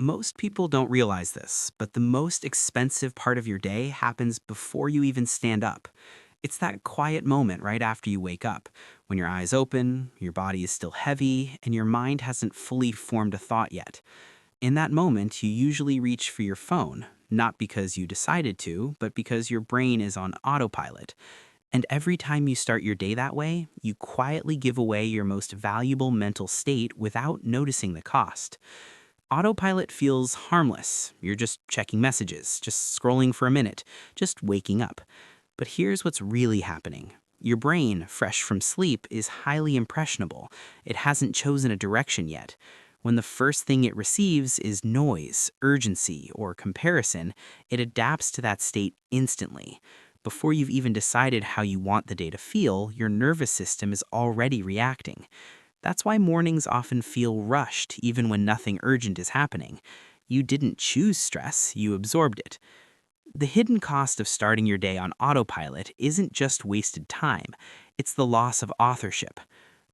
Most people don't realize this, but the most expensive part of your day happens before you even stand up. It's that quiet moment right after you wake up, when your eyes open, your body is still heavy, and your mind hasn't fully formed a thought yet. In that moment, you usually reach for your phone, not because you decided to, but because your brain is on autopilot. And every time you start your day that way, you quietly give away your most valuable mental state without noticing the cost. Autopilot feels harmless. You're just checking messages, just scrolling for a minute, just waking up. But here's what's really happening. Your brain, fresh from sleep, is highly impressionable. It hasn't chosen a direction yet. When the first thing it receives is noise, urgency, or comparison, it adapts to that state instantly. Before you've even decided how you want the day to feel, your nervous system is already reacting. That's why mornings often feel rushed even when nothing urgent is happening. You didn't choose stress, you absorbed it. The hidden cost of starting your day on autopilot isn't just wasted time, it's the loss of authorship.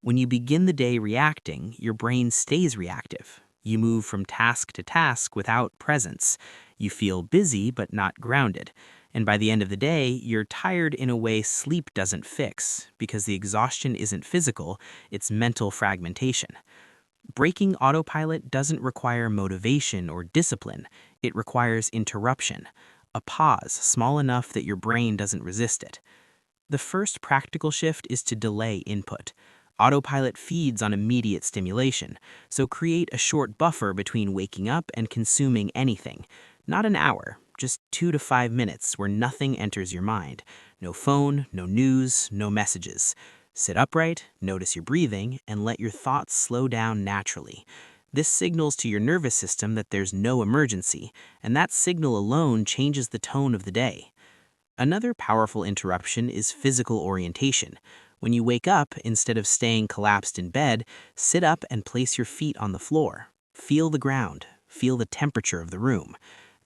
When you begin the day reacting, your brain stays reactive. You move from task to task without presence. You feel busy but not grounded. And by the end of the day, you're tired in a way sleep doesn't fix, because the exhaustion isn't physical, it's mental fragmentation. Breaking autopilot doesn't require motivation or discipline, it requires interruption, a pause small enough that your brain doesn't resist it. The first practical shift is to delay input. Autopilot feeds on immediate stimulation, so create a short buffer between waking up and consuming anything. Not an hour, just 2 to 5 minutes where nothing enters your mind. No phone, no news, no messages. Sit upright, notice your breathing, and let your thoughts slow down naturally. This signals to your nervous system that there's no emergency, and that signal alone changes the tone of the day. Another powerful interruption is physical orientation. When you wake up, instead of staying collapsed in bed, sit up and place your feet on the floor. Feel the ground. Feel the temperature of the room.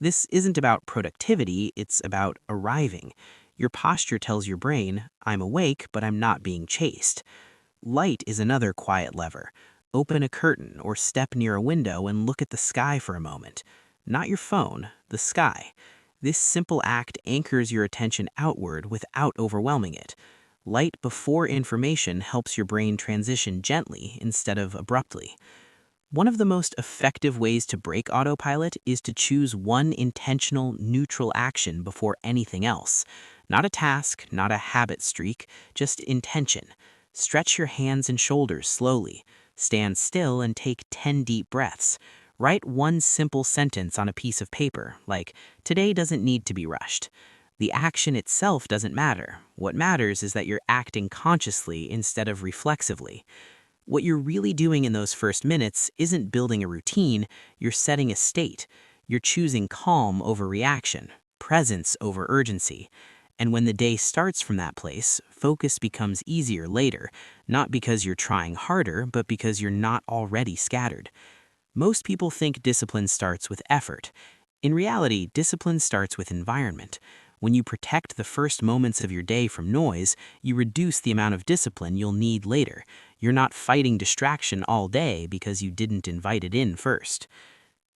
This isn't about productivity, it's about arriving. Your posture tells your brain, I'm awake, but I'm not being chased. Light is another quiet lever. Open a curtain or step near a window and look at the sky for a moment. Not your phone, the sky. This simple act anchors your attention outward without overwhelming it. Light before information helps your brain transition gently instead of abruptly. One of the most effective ways to break autopilot is to choose one intentional, neutral action before anything else. Not a task, not a habit streak, just intention. Stretch your hands and shoulders slowly. Stand still and take 10 deep breaths. Write one simple sentence on a piece of paper, like, today doesn't need to be rushed. The action itself doesn't matter. What matters is that you're acting consciously instead of reflexively. What you're really doing in those first minutes isn't building a routine, you're setting a state. You're choosing calm over reaction, presence over urgency. And when the day starts from that place, focus becomes easier later, not because you're trying harder, but because you're not already scattered. Most people think discipline starts with effort. In reality, discipline starts with environment. When you protect the first moments of your day from noise, you reduce the amount of discipline you'll need later. You're not fighting distraction all day because you didn't invite it in first.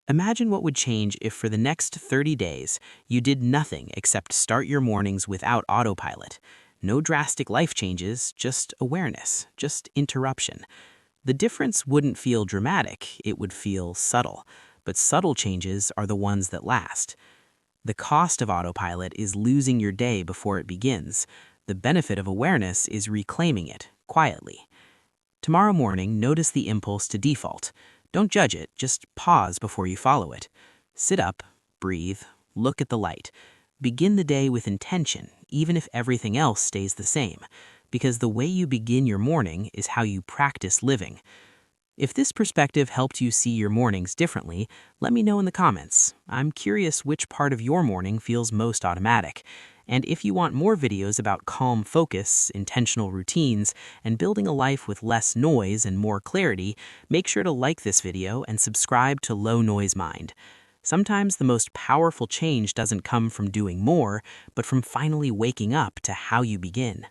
Imagine what would change if for the next 30 days, you did nothing except start your mornings without autopilot. No drastic life changes, just awareness, just interruption. The difference wouldn't feel dramatic, it would feel subtle. But subtle changes are the ones that last. The cost of autopilot is losing your day before it begins. The benefit of awareness is reclaiming it, quietly. Tomorrow morning, notice the impulse to default. Don't judge it, just pause before you follow it. Sit up, breathe, look at the light. Begin the day with intention, even if everything else stays the same. Because the way you begin your morning is how you practice living. If this perspective helped you see your mornings differently, let me know in the comments. I'm curious which part of your morning feels most automatic. And if you want more videos about calm focus, intentional routines, and building a life with less noise and more clarity, make sure to like this video and subscribe to LowNoise Mind. Sometimes the most powerful change doesn't come from doing more, but from finally waking up to how you begin.